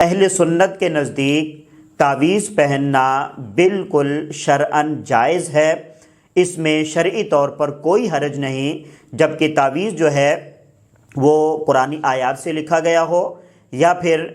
اہل سنت کے نزدیک تعویذ پہننا بالکل شرعاً جائز ہے، اس میں شرعی طور پر کوئی حرج نہیں، جبکہ تعویذ جو ہے وہ قرآنی آیات سے لکھا گیا ہو، یا پھر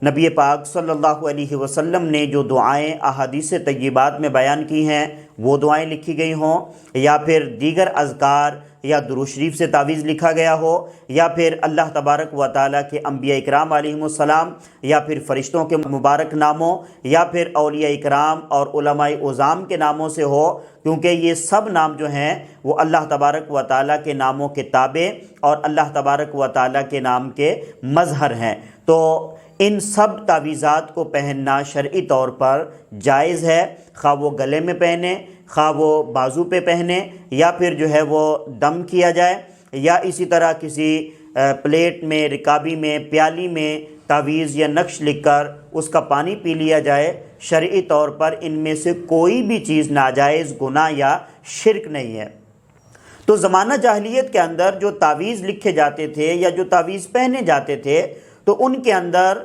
نبی پاک صلی اللہ علیہ وسلم نے جو دعائیں احادیث طیبات میں بیان کی ہیں وہ دعائیں لکھی گئی ہوں، یا پھر دیگر اذکار یا درود شریف سے تعویذ لکھا گیا ہو، یا پھر اللہ تبارک و تعالیٰ کے انبیاء اکرام علیہم السلام یا پھر فرشتوں کے مبارک ناموں یا پھر اولیاء اکرام اور علماء عظام کے ناموں سے ہو، کیونکہ یہ سب نام جو ہیں وہ اللہ تبارک و تعالیٰ کے ناموں کے تابع اور اللہ تبارک و تعالیٰ کے نام کے مظہر ہیں۔ تو ان سب تعویذات کو پہننا شرعی طور پر جائز ہے، خواہ وہ گلے میں پہنے، خواہ وہ بازو پہ پہنے، یا پھر جو ہے وہ دم کیا جائے، یا اسی طرح کسی پلیٹ میں، رکابی میں، پیالی میں تعویذ یا نقش لکھ کر اس کا پانی پی لیا جائے۔ شرعی طور پر ان میں سے کوئی بھی چیز ناجائز، گناہ یا شرک نہیں ہے۔ تو زمانہ جاہلیت کے اندر جو تعویذ لکھے جاتے تھے یا جو تعویذ پہنے جاتے تھے تو ان کے اندر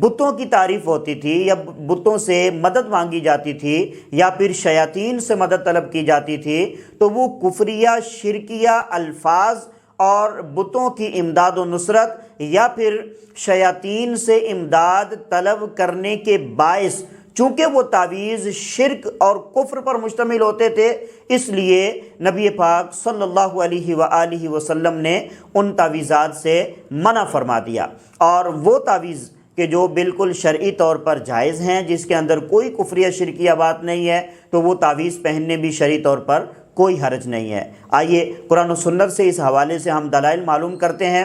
بتوں کی تعریف ہوتی تھی، یا بتوں سے مدد مانگی جاتی تھی، یا پھر شیاطین سے مدد طلب کی جاتی تھی۔ تو وہ کفریہ شرکیہ الفاظ اور بتوں کی امداد و نصرت یا پھر شیاطین سے امداد طلب کرنے کے باعث، چونکہ وہ تعویذ شرک اور کفر پر مشتمل ہوتے تھے، اس لیے نبی پاک صلی اللہ علیہ وآلہ وسلم نے ان تعویذات سے منع فرما دیا، اور وہ تعویذ کہ جو بالکل شرعی طور پر جائز ہیں، جس کے اندر کوئی کفریہ شرکیہ بات نہیں ہے، تو وہ تعویذ پہننے بھی شرعی طور پر کوئی حرج نہیں ہے۔ آئیے قرآن و سنت سے اس حوالے سے ہم دلائل معلوم کرتے ہیں۔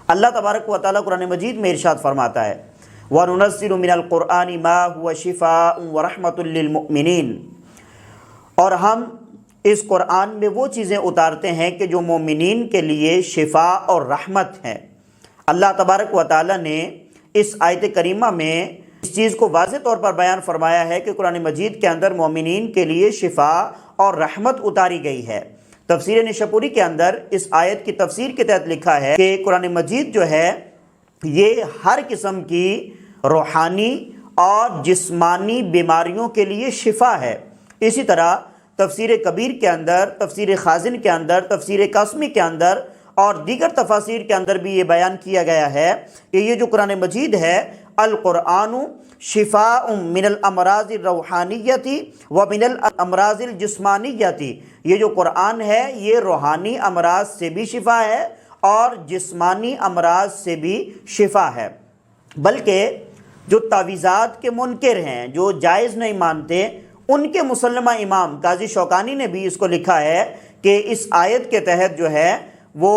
اللہ تبارک و تعالیٰ قرآن مجید میں ارشاد فرماتا ہے وَنُنَزِّلُ مِنَ الْقُرْآنِ مَا هُوَ شِفَاءٌ وَرَحْمَةٌ لِّلْمُؤْمِنِينَ، اور ہم اس قرآن میں وہ چیزیں اتارتے ہیں کہ جو مومنین کے لیے شفا اور رحمت ہیں۔ اللہ تبارک و تعالیٰ نے اس آیت کریمہ میں اس چیز کو واضح طور پر بیان فرمایا ہے کہ قرآن مجید کے اندر مومنین کے لیے شفا اور رحمت اتاری گئی ہے۔ تفسیر نشاپوری کے اندر اس آیت کی تفسیر کے تحت لکھا ہے کہ قرآن مجید جو ہے یہ ہر قسم کی روحانی اور جسمانی بیماریوں کے لیے شفا ہے۔ اسی طرح تفسیر کبیر کے اندر، تفسیر خازن کے اندر، تفسیر قاسمی کے اندر اور دیگر تفاسیر کے اندر بھی یہ بیان کیا گیا ہے کہ یہ جو قرآن مجید ہے، القرآن شفاء من الامراض الروحانیت ومن الامراض الجسمانیت، یہ جو قرآن ہے یہ روحانی امراض سے بھی شفا ہے اور جسمانی امراض سے بھی شفا ہے۔ بلکہ جو تعویذات کے منکر ہیں، جو جائز نہیں مانتے، ان کے مسلمہ امام قاضی شوکانی نے بھی اس کو لکھا ہے کہ اس آیت کے تحت جو ہے وہ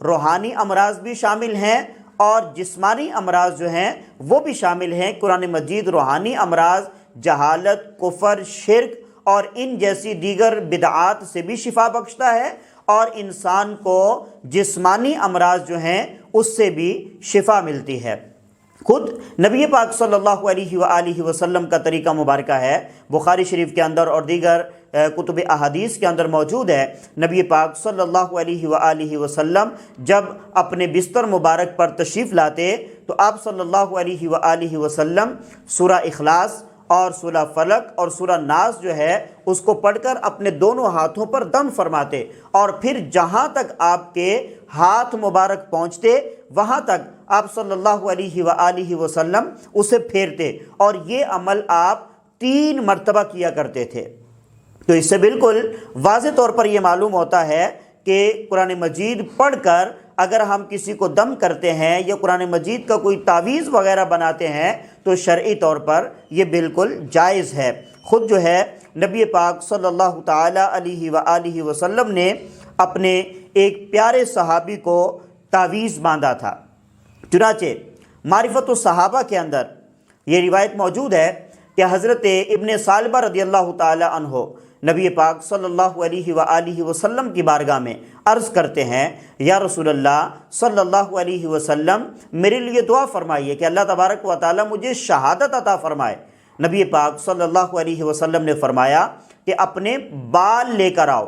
روحانی امراض بھی شامل ہیں اور جسمانی امراض جو ہیں وہ بھی شامل ہیں۔ قرآن مجید روحانی امراض، جہالت، کفر، شرک اور ان جیسی دیگر بدعات سے بھی شفا بخشتا ہے، اور انسان کو جسمانی امراض جو ہیں اس سے بھی شفا ملتی ہے۔ خود نبی پاک صلی اللہ علیہ وآلہ وسلم کا طریقہ مبارکہ ہے، بخاری شریف کے اندر اور دیگر کتب احادیث کے اندر موجود ہے۔ نبی پاک صلی اللہ علیہ وآلہ وسلم جب اپنے بستر مبارک پر تشریف لاتے تو آپ صلی اللہ علیہ وآلہ وسلم سورہ اخلاص اور سورہ فلق اور سورہ ناس جو ہے اس کو پڑھ کر اپنے دونوں ہاتھوں پر دم فرماتے، اور پھر جہاں تک آپ کے ہاتھ مبارک پہنچتے وہاں تک آپ صلی اللہ علیہ وآلہ وسلم اسے پھیرتے، اور یہ عمل آپ 3 مرتبہ کیا کرتے تھے۔ تو اس سے بالکل واضح طور پر یہ معلوم ہوتا ہے کہ قرآن مجید پڑھ کر اگر ہم کسی کو دم کرتے ہیں یا قرآن مجید کا کوئی تعویذ وغیرہ بناتے ہیں تو شرعی طور پر یہ بالکل جائز ہے۔ خود جو ہے نبی پاک صلی اللہ تعالی علیہ وآلہ وسلم نے اپنے ایک پیارے صحابی کو تعویذ باندھا تھا۔ چنانچہ معرفت الصحابہ کے اندر یہ روایت موجود ہے کہ حضرت ابن ثعلبہ رضی اللہ تعالی عنہ نبی پاک صلی اللہ علیہ وآلہ وسلم کی بارگاہ میں عرض کرتے ہیں، یا رسول اللہ صلی اللہ علیہ وسلم میرے لیے دعا فرمائیے کہ اللہ تبارک و تعالی مجھے شہادت عطا فرمائے۔ نبی پاک صلی اللہ علیہ وسلم نے فرمایا کہ اپنے بال لے کر آؤ۔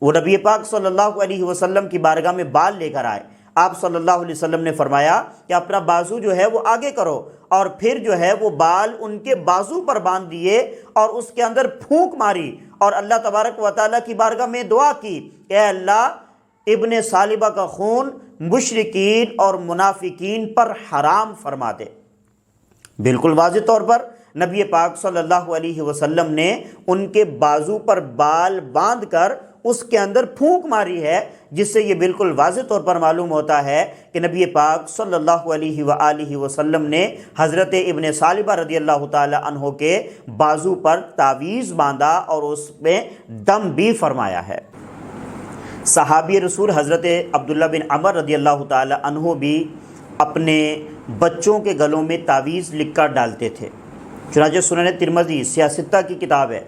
وہ نبی پاک صلی اللہ علیہ وسلم کی بارگاہ میں بال لے کر آئے۔ آپ صلی اللہ علیہ وسلم نے فرمایا کہ اپنا بازو جو ہے وہ آگے کرو، اور پھر جو ہے وہ بال ان کے بازو پر باندھ دیے اور اس کے اندر پھونک ماری اور اللہ تبارک و تعالیٰ کی بارگاہ میں دعا کی کہ اے اللہ ابن ثعلبہ کا خون مشرکین اور منافقین پر حرام فرما دے۔ بالکل واضح طور پر نبی پاک صلی اللہ علیہ وسلم نے ان کے بازو پر بال باندھ کر اس کے اندر پھونک ماری ہے، جس سے یہ بالکل واضح طور پر معلوم ہوتا ہے کہ نبی پاک صلی اللہ علیہ وآلہ وسلم نے حضرت ابن ثعلبہ رضی اللہ تعالی عنہ کے بازو پر تعویذ باندھا اور اس میں دم بھی فرمایا ہے۔ صحابی رسول حضرت عبداللہ بن عمر رضی اللہ تعالی عنہ بھی اپنے بچوں کے گلوں میں تعویذ لکھ کر ڈالتے تھے۔ چنانچہ سنن ترمذی سیاستہ کی کتاب ہے،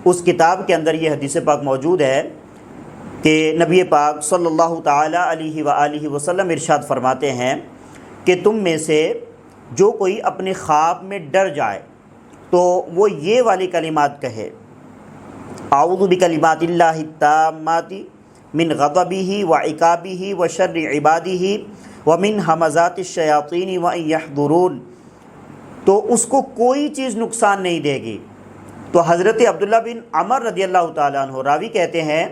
اس کتاب کے اندر یہ حدیث پاک موجود ہے کہ نبی پاک صلی اللہ تعالی علیہ وآلہ وسلم ارشاد فرماتے ہیں کہ تم میں سے جو کوئی اپنے خواب میں ڈر جائے تو وہ یہ والی کلمات کہے، اعوذ بکلمات اللہ التامات من غضبہ وعقابہ وشر عبادہ ومن ہمزات الشیاطین وان یحضرون، تو اس کو کوئی چیز نقصان نہیں دے گی۔ تو حضرت عبداللہ بن عمر رضی اللہ تعالیٰ عنہ راوی کہتے ہیں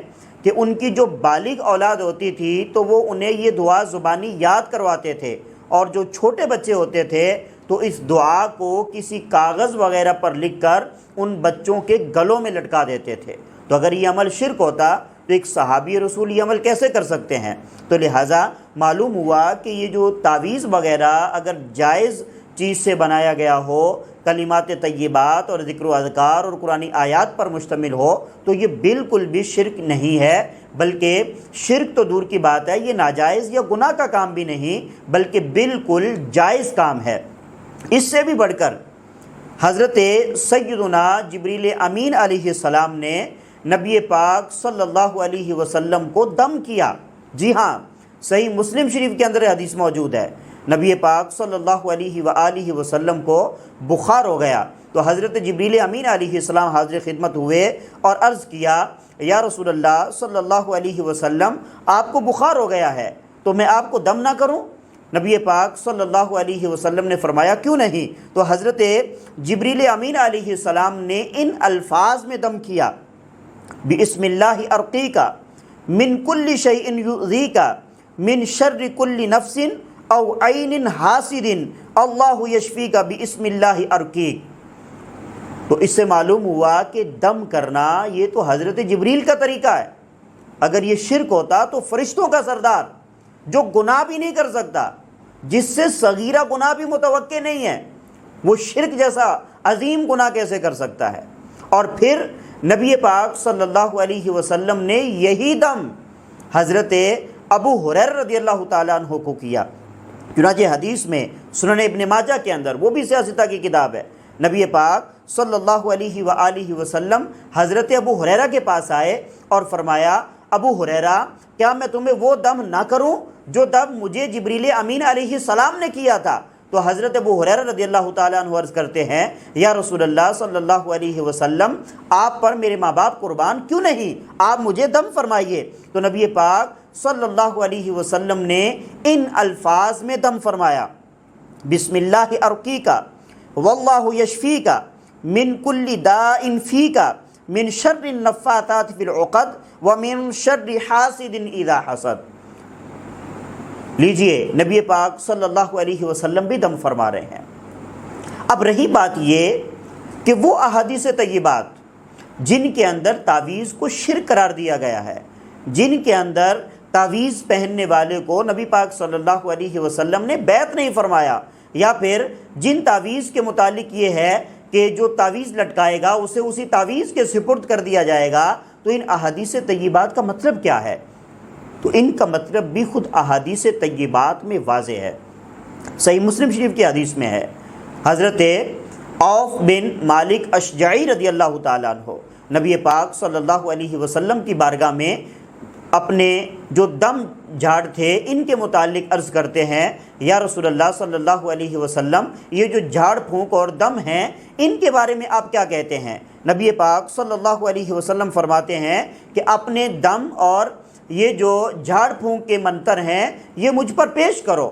کہ ان کی جو بالغ اولاد ہوتی تھی تو وہ انہیں یہ دعا زبانی یاد کرواتے تھے، اور جو چھوٹے بچے ہوتے تھے تو اس دعا کو کسی کاغذ وغیرہ پر لکھ کر ان بچوں کے گلوں میں لٹکا دیتے تھے۔ تو اگر یہ عمل شرک ہوتا تو ایک صحابی رسول یہ عمل کیسے کر سکتے ہیں؟ تو لہٰذا معلوم ہوا کہ یہ جو تعویذ وغیرہ اگر جائز چیز سے بنایا گیا ہو، کلمات طیبات اور ذکر و اذکار اور قرآنی آیات پر مشتمل ہو، تو یہ بالکل بھی شرک نہیں ہے، بلکہ شرک تو دور کی بات ہے، یہ ناجائز یا گناہ کا کام بھی نہیں بلکہ بالکل جائز کام ہے۔ اس سے بھی بڑھ کر حضرت سیدنا جبریل امین علیہ السلام نے نبی پاک صلی اللہ علیہ وسلم کو دم کیا۔ جی ہاں، صحیح مسلم شریف کے اندر حدیث موجود ہے، نبی پاک صلی اللہ علیہ وآلہ وسلم کو بخار ہو گیا تو حضرت جبریل امین علیہ السلام حاضر خدمت ہوئے اور عرض کیا، یا رسول اللہ صلی اللہ علیہ وسلم آپ کو بخار ہو گیا ہے تو میں آپ کو دم نہ کروں؟ نبی پاک صلی اللہ علیہ وسلم نے فرمایا کیوں نہیں؟ تو حضرت جبریل امین علیہ السلام نے ان الفاظ میں دم کیا، بسم اللہ ارقیک من کل شیء یؤذیک من شر کل نفس او عین حاسد اللہ یشفیک بسم اللہ ارقیک۔ تو اس سے معلوم ہوا کہ دم کرنا یہ تو حضرت جبریل کا طریقہ ہے۔ اگر یہ شرک ہوتا تو فرشتوں کا سردار جو گناہ بھی نہیں کر سکتا، جس سے صغیرہ گناہ بھی متوقع نہیں ہے، وہ شرک جیسا عظیم گناہ کیسے کر سکتا ہے؟ اور پھر نبی پاک صلی اللہ علیہ وسلم نے یہی دم حضرت ابو ہریرہ رضی اللہ تعالیٰ عنہ کو کیا۔ چنانچہ حدیث میں سنن ابن ماجہ کے اندر، وہ بھی سیاستہ کی کتاب ہے، نبی پاک صلی اللہ علیہ وآلہ وسلم حضرت ابو ہریرہ کے پاس آئے اور فرمایا، ابو ہریرہ کیا میں تمہیں وہ دم نہ کروں جو دم مجھے جبریل امین علیہ السلام نے کیا تھا؟ تو حضرت ابو ہریرہ رضی اللہ تعالیٰ عنہ عرض کرتے ہیں، یا رسول اللہ صلی اللہ علیہ وسلم آپ پر میرے ماں باپ قربان کیوں نہیں، آپ مجھے دم فرمائیے۔ تو نبی پاک صلی اللہ علیہ وسلم نے ان الفاظ میں دم فرمایا، بسم اللہ ارقیک واللہ یشفیک من کل داء فیک من شر النفاثات فی العقد ومن شر حاسد اذا حسد۔ لیجئے، نبی پاک صلی اللہ علیہ وسلم بھی دم فرما رہے ہیں۔ اب رہی بات یہ کہ وہ احادیث طیبات جن کے اندر تعویذ کو شرک قرار دیا گیا ہے، جن کے اندر تعویذ پہننے والے کو نبی پاک صلی اللہ علیہ وسلم نے بیعت نہیں فرمایا، یا پھر جن تعویذ کے متعلق یہ ہے کہ جو تعویذ لٹکائے گا اسے اسی تعویذ کے سپرد کر دیا جائے گا، تو ان احادیث طیبات کا مطلب کیا ہے؟ تو ان کا مطلب بھی خود احادیث طیبات میں واضح ہے۔ صحیح مسلم شریف کی حدیث میں ہے، حضرت عوف بن مالک اشجعی رضی اللہ تعالیٰ عنہ نبی پاک صلی اللہ علیہ وسلم کی بارگاہ میں اپنے جو دم جھاڑ تھے ان کے متعلق عرض کرتے ہیں، یا رسول اللہ صلی اللہ علیہ وسلم یہ جو جھاڑ پھونک اور دم ہیں ان کے بارے میں آپ کیا کہتے ہیں؟ نبی پاک صلی اللہ علیہ وسلم فرماتے ہیں کہ اپنے دم اور یہ جو جھاڑ پھونک کے منتر ہیں یہ مجھ پر پیش کرو،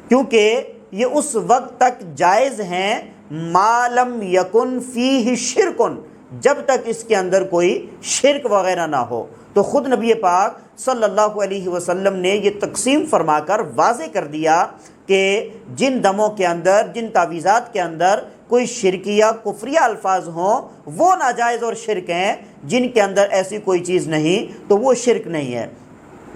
کیونکہ یہ اس وقت تک جائز ہیں ما لم یکن فیہ شرکن، جب تک اس کے اندر کوئی شرک وغیرہ نہ ہو۔ تو خود نبی پاک صلی اللہ علیہ وسلم نے یہ تقسیم فرما کر واضح کر دیا کہ جن دموں کے اندر، جن تعویذات کے اندر کوئی شرکیہ کفریہ الفاظ ہوں وہ ناجائز اور شرک ہیں، جن کے اندر ایسی کوئی چیز نہیں تو وہ شرک نہیں ہے۔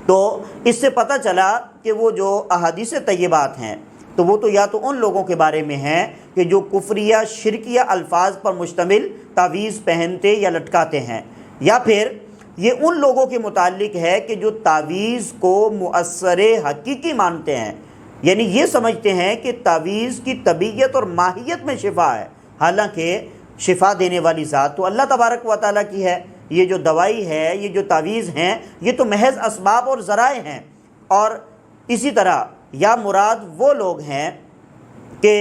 تو اس سے پتہ چلا کہ وہ جو احادیث طیبات ہیں تو وہ تو یا تو ان لوگوں کے بارے میں ہیں کہ جو کفریہ شرکیہ الفاظ پر مشتمل تعویذ پہنتے یا لٹکاتے ہیں، یا پھر یہ ان لوگوں کے متعلق ہے کہ جو تعویذ کو مؤثر حقیقی مانتے ہیں، یعنی یہ سمجھتے ہیں کہ تعویذ کی طبیعت اور ماہیت میں شفا ہے، حالانکہ شفا دینے والی ذات تو اللہ تبارک و تعالیٰ کی ہے۔ یہ جو دوائی ہے، یہ جو تعویذ ہیں، یہ تو محض اسباب اور ذرائع ہیں۔ اور اسی طرح یا مراد وہ لوگ ہیں کہ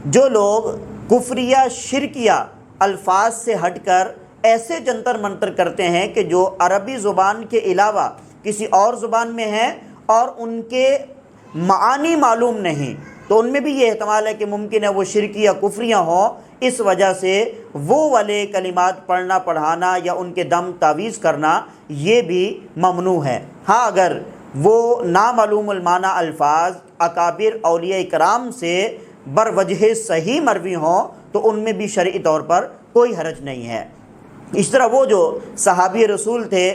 جو لوگ کفریہ شرکیہ الفاظ سے ہٹ کر ایسے جنتر منتر کرتے ہیں کہ جو عربی زبان کے علاوہ کسی اور زبان میں ہیں اور ان کے معانی معلوم نہیں، تو ان میں بھی یہ احتمال ہے کہ ممکن ہے وہ شرکیہ کفریہ ہوں، اس وجہ سے وہ والے کلمات پڑھنا پڑھانا یا ان کے دم تعویذ کرنا یہ بھی ممنوع ہے۔ ہاں اگر وہ نامعلوم المعنی الفاظ اکابر اولیاء کرام سے بروجہ صحیح مروی ہوں تو ان میں بھی شرعی طور پر کوئی حرج نہیں ہے۔ اس طرح وہ جو صحابی رسول تھے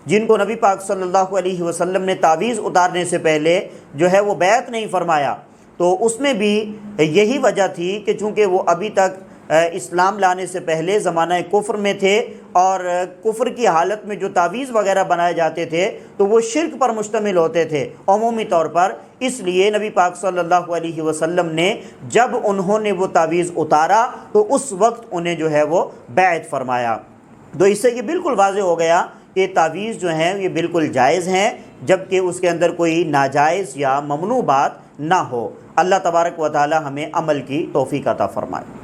جن کو نبی پاک صلی اللہ علیہ وسلم نے تعویذ اتارنے سے پہلے جو ہے وہ بیعت نہیں فرمایا، تو اس میں بھی یہی وجہ تھی کہ چونکہ وہ ابھی تک اسلام لانے سے پہلے زمانہ کفر میں تھے اور کفر کی حالت میں جو تعویذ وغیرہ بنائے جاتے تھے تو وہ شرک پر مشتمل ہوتے تھے عمومی طور پر، اس لیے نبی پاک صلی اللہ علیہ وسلم نے جب انہوں نے وہ تعویذ اتارا تو اس وقت انہیں جو ہے وہ بیعت فرمایا۔ تو اس سے یہ بالکل واضح ہو گیا کہ تعویذ جو ہیں یہ بالکل جائز ہیں جبکہ اس کے اندر کوئی ناجائز یا ممنوع بات نہ ہو۔ اللہ تبارک و تعالی ہمیں عمل کی توفیق عطا فرمائے۔